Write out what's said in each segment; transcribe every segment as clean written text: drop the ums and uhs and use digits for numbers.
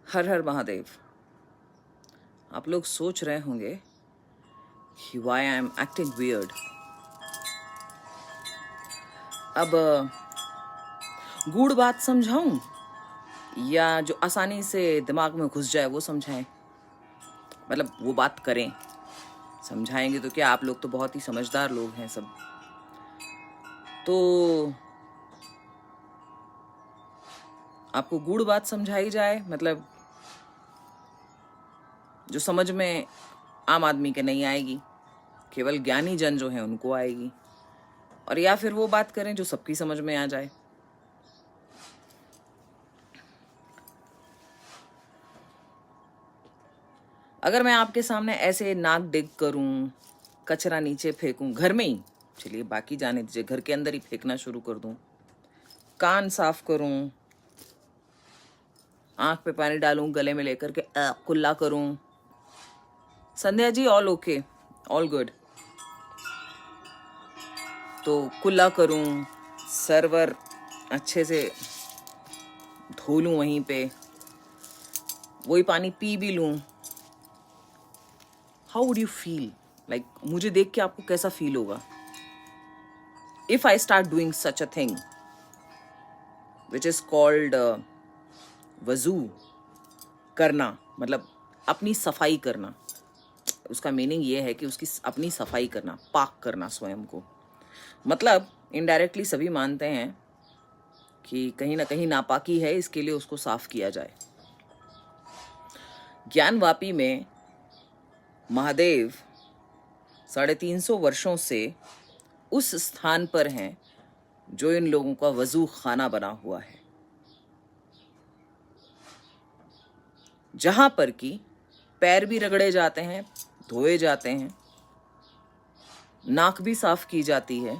हर हर महादेव। आप लोग सोच रहे होंगे कि why I am acting weird. अब गूढ़ बात समझाऊं या जो आसानी से दिमाग में घुस जाए वो समझाएं? मतलब वो बात करें। समझाएंगे तो क्या, आप लोग तो बहुत ही समझदार लोग हैं सब। तो आपको गूढ़ बात समझाई जाए, मतलब जो समझ में आम आदमी के नहीं आएगी, केवल ज्ञानी जन जो हैं उनको आएगी, और या फिर वो बात करें जो सबकी समझ में आ जाए। अगर मैं आपके सामने ऐसे नाक डिग करूं, कचरा नीचे फेंकूं घर में ही, चलिए बाकी जाने दीजिए, घर के अंदर ही फेंकना शुरू कर दूं, कान साफ करूं, आंख पे पानी डालूं, गले में लेकर के कुल्ला करूं, Sandhya ji all okay, all good, तो कुल्ला करूं, सर्वर अच्छे से धो लूं, वहीं पे वही पानी पी भी लूं, how would you feel? Like मुझे देख के आपको कैसा फील होगा if I start doing such a thing which is called वजू करना, मतलब अपनी सफाई करना। उसका मीनिंग ये है कि उसकी अपनी सफाई करना, पाक करना स्वयं को। मतलब इनडायरेक्टली सभी मानते हैं कि कहीं ना कहीं नापाकी है, इसके लिए उसको साफ किया जाए। ज्ञानवापी में महादेव 350 वर्षों से उस स्थान पर हैं जो इन लोगों का वजू खाना बना हुआ है, जहां पर कि पैर भी रगड़े जाते हैं, धोए जाते हैं, नाक भी साफ की जाती है,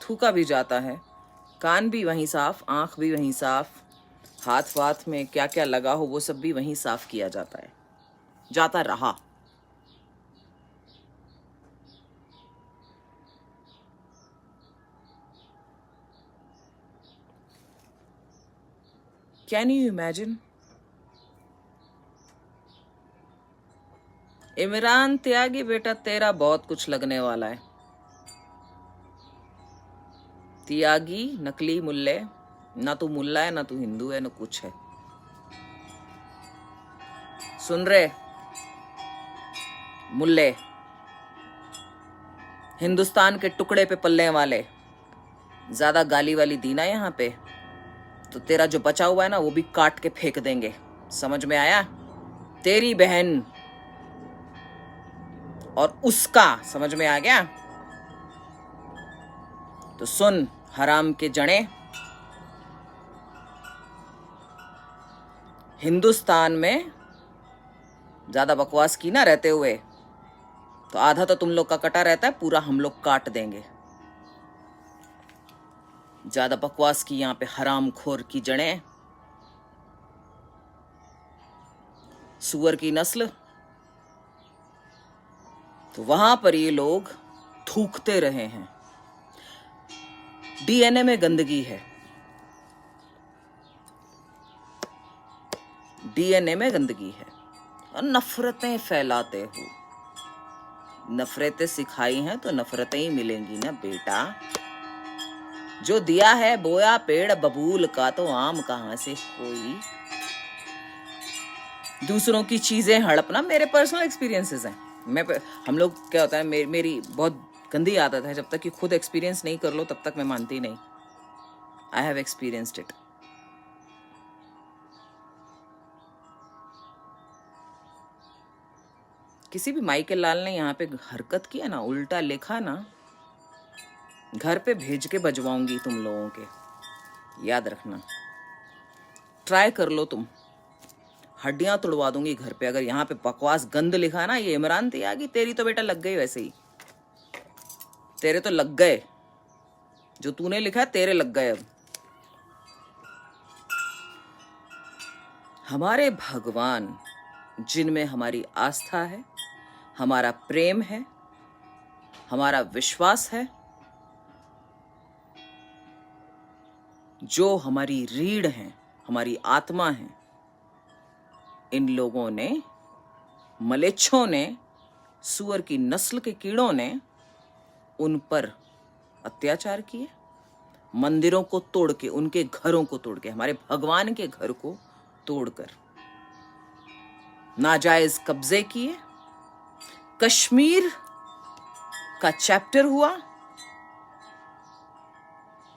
थूका भी जाता है, कान भी वहीं साफ, आंख भी वहीं साफ, हाथ वाथ में क्या क्या लगा हो वो सब भी वहीं साफ किया जाता है, जाता रहा। Can you imagine? Imran Tyagi बेटा, तेरा बहुत कुछ लगने वाला है। त्यागी नकली मुल्ले, ना तू मुल्ला है, ना तू हिंदू है, ना कुछ है। सुन रहे मुल्ले, हिंदुस्तान के टुकड़े पे पलने वाले, ज्यादा गाली वाली दी ना यहाँ पे तो तेरा जो बचा हुआ है ना वो भी काट के फेंक देंगे। समझ में आया? तेरी बहन और उसका समझ में आ गया? तो सुन हराम के जणे, हिंदुस्तान में ज्यादा बकवास की ना रहते हुए, तो आधा तो तुम लोग का कटा रहता है, पूरा हम लोग काट देंगे। ज्यादा बकवास की यहाँ पे हराम खोर की जड़ें, सुअर की नस्ल। तो वहां पर ये लोग थूकते रहे हैं। डीएनए में गंदगी है, डीएनए में गंदगी है, और नफरतें फैलाते हो। नफरतें सिखाई हैं तो नफरतें ही मिलेंगी ना बेटा। जो दिया है बोया पेड़ बबूल का, तो आम कहां से कोई। दूसरों की चीजें हड़पना मेरे पर्सनल एक्सपीरियंसेस हैं। हम लोग क्या होता है, मेरी बहुत गंदी आदत है, जब तक कि खुद एक्सपीरियंस नहीं कर लो तब तक मैं मानती नहीं। I have experienced it. किसी भी माई के लाल ने यहाँ पे हरकत किया ना, उल्टा लिखा ना, घर पे भेज के बजवाऊंगी तुम लोगों के, याद रखना। ट्राई कर लो तुम, हड्डियां तुड़वा दूंगी घर पे अगर यहाँ पे बकवास गंद लिखा ना। ये इमरान त्यागी, तेरी तो बेटा लग गई वैसे ही, तेरे तो लग गए, जो तूने लिखा तेरे लग गए। अब हमारे भगवान जिनमें हमारी आस्था है, हमारा प्रेम है, हमारा विश्वास है, जो हमारी रीढ़ हैं, हमारी आत्मा है, इन लोगों ने, मलेच्छों ने, सुअर की नस्ल के कीड़ों ने उन पर अत्याचार किए, मंदिरों को तोड़ के, उनके घरों को तोड़ के, हमारे भगवान के घर को तोड़कर नाजायज कब्जे किए। कश्मीर का चैप्टर हुआ,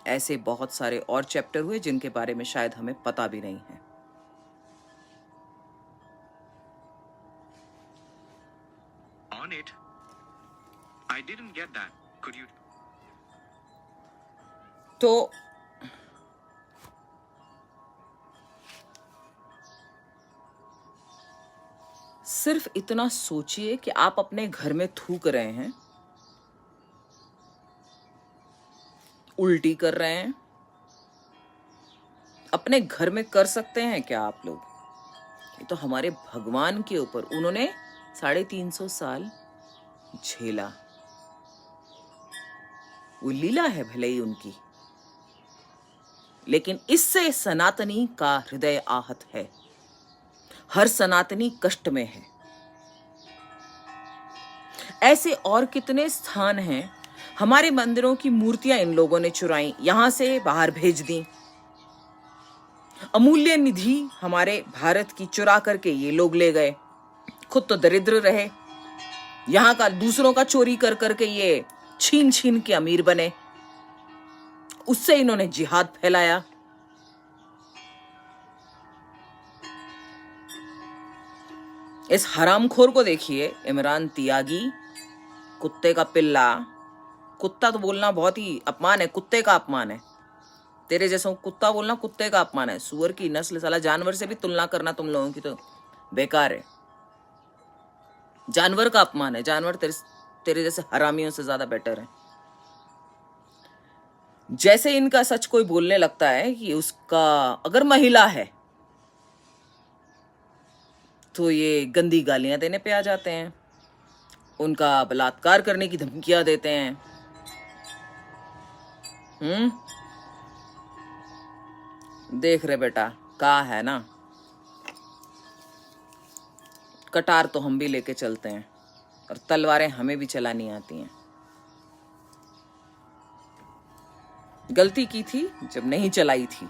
ऐसे बहुत सारे और चैप्टर हुए जिनके बारे में शायद हमें पता भी नहीं है। On it. I didn't get that. Could you? तो सिर्फ इतना सोचिए कि आप अपने घर में थूक रहे हैं, उल्टी कर रहे हैं, अपने घर में कर सकते हैं क्या आप लोग? ये तो हमारे भगवान के ऊपर उन्होंने 350 साल झेला। वो लीला है भले ही उनकी, लेकिन इससे सनातनी का हृदय आहत है। हर सनातनी कष्ट में है। ऐसे और कितने स्थान हैं, हमारे मंदिरों की मूर्तियां इन लोगों ने चुराई, यहां से बाहर भेज दी। अमूल्य निधि हमारे भारत की चुरा करके ये लोग ले गए, खुद तो दरिद्र रहे। यहां का दूसरों का चोरी कर करके ये छीन छीन के अमीर बने। उससे इन्होंने जिहाद फैलाया। इस हरामखोर को देखिए, इमरान तियागी, कुत्ते का पिल्ला। कुत्ता तो बोलना बहुत ही अपमान है, कुत्ते का अपमान है। तेरे जैसा कुत्ता बोलना कुत्ते का अपमान है। सुअर की नस्ल, साला जानवर से भी तुलना करना तुम लोगों की तो बेकार है। जानवर का अपमान है। जानवर तेरे जैसे हरामियों से ज्यादा बेटर है। जैसे इनका सच कोई बोलने लगता है कि उसका अगर महिला है तो ये गंदी गालियां देने पे आ जाते हैं, उनका बलात्कार करने की धमकियां देते हैं। देख रहे बेटा, का है ना, कटार तो हम भी लेके चलते हैं और तलवारें हमें भी चलानी आती हैं। गलती की थी जब नहीं चलाई थी।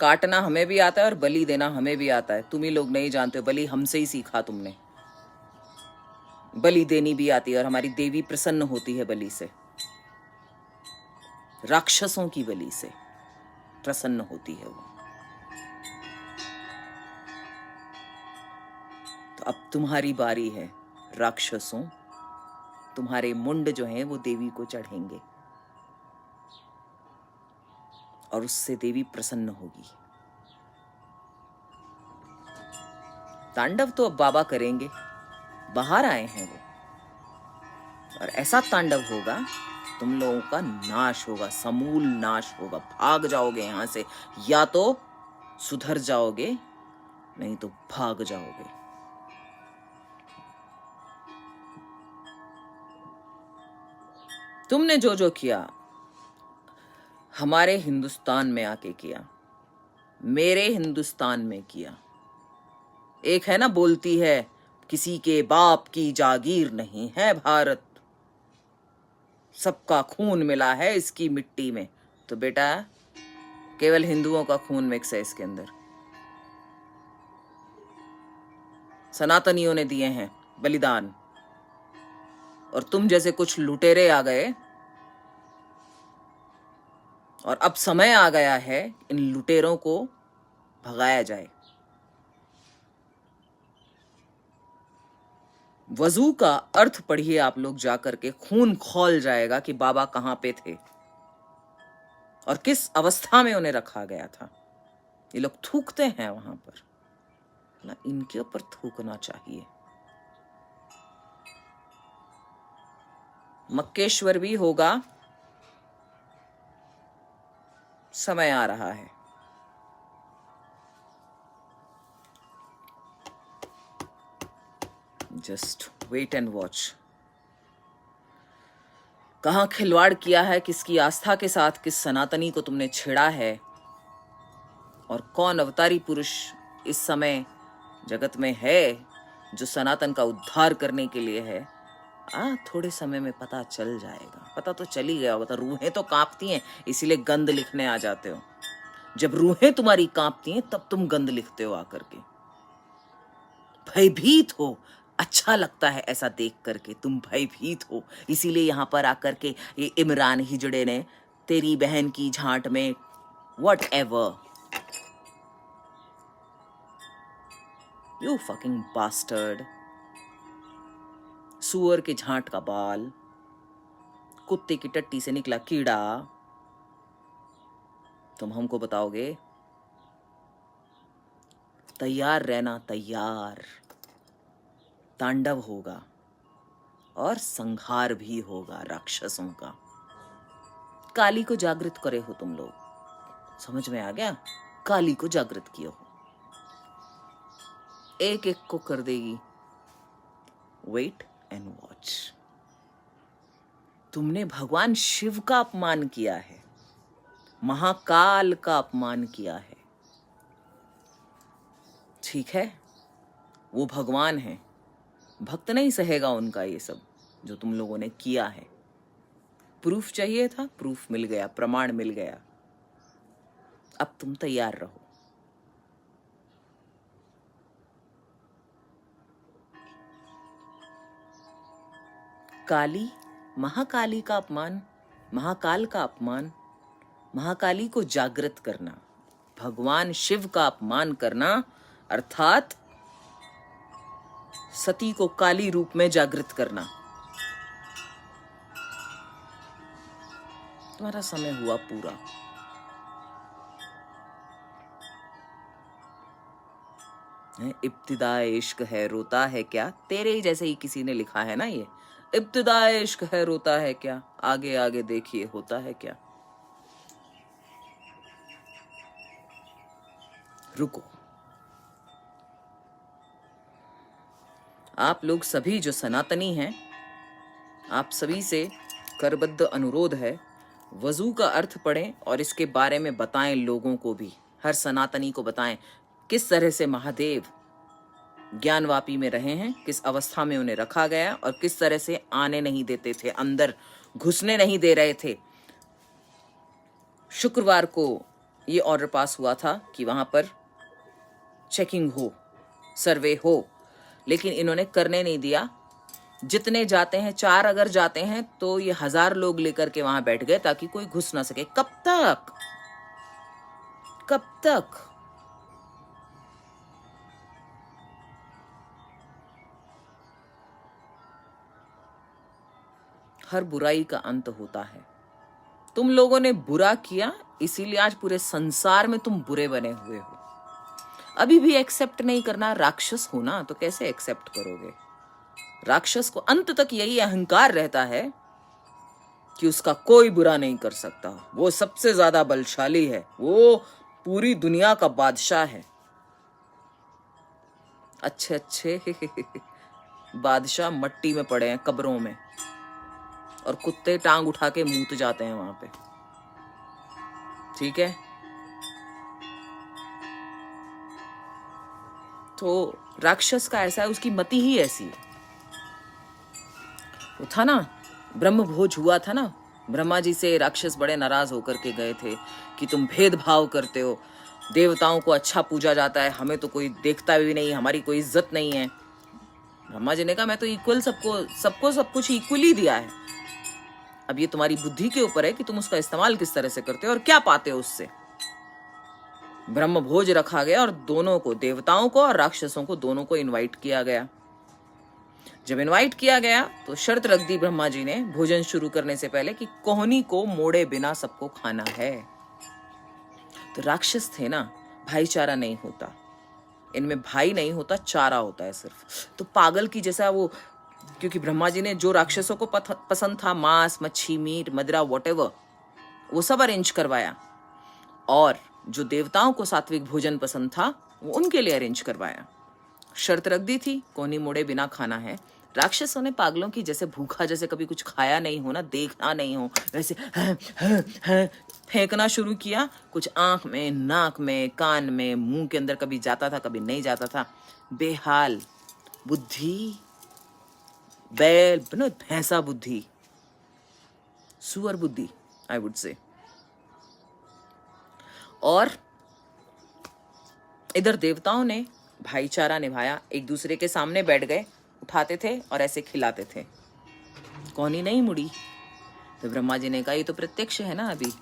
काटना हमें भी आता है और बलि देना हमें भी आता है। तुम ही लोग नहीं जानते हो, बलि हमसे ही सीखा तुमने। बलि देनी भी आती है और हमारी देवी प्रसन्न होती है बलि से, राक्षसों की बलि से प्रसन्न होती है वो। तो अब तुम्हारी बारी है राक्षसों, तुम्हारे मुंड जो हैं वो देवी को चढ़ेंगे और उससे देवी प्रसन्न होगी। तांडव तो अब बाबा करेंगे, बाहर आए हैं वो, और ऐसा तांडव होगा, तुम लोगों का नाश होगा, समूल नाश होगा। भाग जाओगे यहां से, या तो सुधर जाओगे नहीं तो भाग जाओगे। तुमने जो जो किया हमारे हिंदुस्तान में आके किया, मेरे हिंदुस्तान में किया। एक है ना बोलती है, किसी के बाप की जागीर नहीं है भारत, सबका खून मिला है इसकी मिट्टी में। तो बेटा केवल हिंदुओं का खून मिक्स है इसके अंदर। सनातनियों ने दिए हैं बलिदान, और तुम जैसे कुछ लुटेरे आ गए, और अब समय आ गया है इन लुटेरों को भगाया जाए। वजू का अर्थ पढ़िए आप लोग जाकर के, खून खौल जाएगा कि बाबा कहां पे थे और किस अवस्था में उन्हें रखा गया था। ये लोग थूकते हैं वहां पर ना, इनके ऊपर थूकना चाहिए। मक्केश्वर भी होगा, समय आ रहा है। Just wait and watch. कहाँ खिलवाड़ किया है, किसकी आस्था के साथ, किस सनातनी को तुमने छेड़ा है, और कौन अवतारी पुरुष इस समय जगत में है जो सनातन का उद्धार करने के लिए है, थोड़े समय में पता चल जाएगा। पता तो चल ही गया होगा। तो रूहें तो कांपती हैं, इसीलिए गंध लिखने आ जाते हो। जब रूहें तुम्हारी कांपती हैं तब तुम गंध लिखते हो आकर के। भयभीत हो, अच्छा लगता है ऐसा देख करके, तुम भयभीत हो, इसीलिए यहां पर आकर के ये इमरान हिजड़े ने तेरी बहन की झांट में whatever, you fucking bastard, सुअर के झांट का बाल, कुत्ते की टट्टी से निकला कीड़ा, तुम हमको बताओगे? तैयार रहना, तैयार। तांडव होगा और संहार भी होगा राक्षसों का। काली को जागृत करे हो तुम लोग, समझ में आ गया? काली को जागृत किए हो, एक एक को कर देगी। Wait and watch. तुमने भगवान शिव का अपमान किया है, महाकाल का अपमान किया है, ठीक है? वो भगवान है, भक्त नहीं सहेगा उनका ये सब जो तुम लोगों ने किया है। प्रूफ चाहिए था, प्रूफ मिल गया, प्रमाण मिल गया। अब तुम तैयार रहो। काली, महाकाली का अपमान, महाकाल का अपमान, महाकाली को जागृत करना, भगवान शिव का अपमान करना, अर्थात सती को काली रूप में जागृत करना। तुम्हारा समय हुआ पूरा। इब्तिदा इश्क है रोता है क्या, तेरे ही जैसे ही किसी ने लिखा है ना ये, इब्तिदा इश्क है रोता है क्या, आगे आगे देखिए होता है क्या। रुको, आप लोग सभी जो सनातनी हैं, आप सभी से करबद्ध अनुरोध है, वजू का अर्थ पढ़ें और इसके बारे में बताएं लोगों को भी, हर सनातनी को बताएं किस तरह से महादेव ज्ञानवापी में रहे हैं, किस अवस्था में उन्हें रखा गया और किस तरह से आने नहीं देते थे, अंदर घुसने नहीं दे रहे थे। शुक्रवार को ये ऑर्डर पास हुआ था कि वहां पर चेकिंग हो, सर्वे हो, लेकिन इन्होंने करने नहीं दिया। जितने जाते हैं, 4 अगर जाते हैं तो ये 1000 लोग लेकर के वहां बैठ गए ताकि कोई घुस ना सके। कब तक, कब तक? हर बुराई का अंत होता है। तुम लोगों ने बुरा किया, इसीलिए आज पूरे संसार में तुम बुरे बने हुए हो। अभी भी एक्सेप्ट नहीं करना, राक्षस हो ना, तो कैसे एक्सेप्ट करोगे? राक्षस को अंत तक यही अहंकार रहता है कि उसका कोई बुरा नहीं कर सकता, वो सबसे ज्यादा बलशाली है, वो पूरी दुनिया का बादशाह है। अच्छे अच्छे बादशाह मट्टी में पड़े हैं, कब्रों में, और कुत्ते टांग उठा के मूत जाते हैं वहां पे, ठीक है? तो राक्षस का ऐसा है, उसकी मति ही ऐसी है। वो था ना, ब्रह्म भोज हुआ था ना, ब्रह्मा जी से राक्षस बड़े नाराज होकर के गए थे कि तुम भेदभाव करते हो, देवताओं को अच्छा पूजा जाता है, हमें तो कोई देखता भी नहीं, हमारी कोई इज्जत नहीं है। ब्रह्मा जी ने कहा मैं तो इक्वल, सबको सब कुछ इक्वली दिया है। अब ये तुम्हारी बुद्धि के ऊपर है कि तुम उसका इस्तेमाल किस तरह से करते हो और क्या पाते हो उससे। ब्रह्म भोज रखा गया और दोनों को, देवताओं को और राक्षसों को, दोनों को इनवाइट किया गया। जब इनवाइट किया गया तो शर्त रख दी ब्रह्मा जी ने भोजन शुरू करने से पहले कि कोहनी को मोड़े बिना सबको खाना है। तो राक्षस थे ना, भाईचारा नहीं होता इनमें, भाई नहीं होता, चारा होता है सिर्फ। तो पागल की जैसा वो, क्योंकि ब्रह्मा जी ने जो राक्षसों को पसंद था, मांस, मच्छी, मीट, मदिरा, व्हाटएवर, वो सब अरेंज करवाया, और जो देवताओं को सात्विक भोजन पसंद था वो उनके लिए अरेंज करवाया। शर्त रख दी थी, कोहनी मोड़े बिना खाना है। राक्षसों ने पागलों की जैसे भूखा जैसे कभी कुछ खाया नहीं हो ना, देखना नहीं हो, वैसे फेंकना शुरू किया। कुछ आंख में, नाक में, कान में, मुंह के अंदर कभी जाता था, कभी नहीं जाता था। बेहाल बुद्धि, बैल भैंसा बुद्धि, सुअर बुद्धि आई वुड से। और इधर देवताओं ने भाईचारा निभाया, एक दूसरे के सामने बैठ गए, उठाते थे और ऐसे खिलाते थे। कौन ही नहीं मुड़ी। तो ब्रह्मा जी ने कहा ये तो प्रत्यक्ष है ना अभी।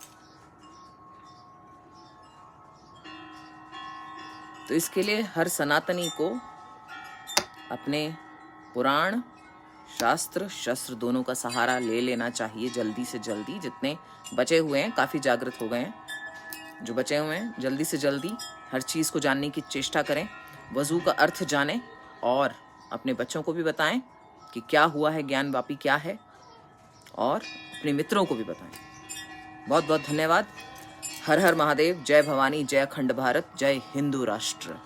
तो इसके लिए हर सनातनी को अपने पुराण, शास्त्र, शस्त्र दोनों का सहारा ले लेना चाहिए जल्दी से जल्दी। जितने बचे हुए हैं, काफी जागृत हो गए हैं, जो बचे हुए हैं जल्दी से जल्दी हर चीज को जानने की चेष्टा करें, वजू का अर्थ जानें और अपने बच्चों को भी बताएं कि क्या हुआ है, ज्ञानवापी क्या है, और अपने मित्रों को भी बताएं। बहुत बहुत धन्यवाद। हर हर महादेव। जय भवानी, जय अखंड भारत, जय हिंदू राष्ट्र।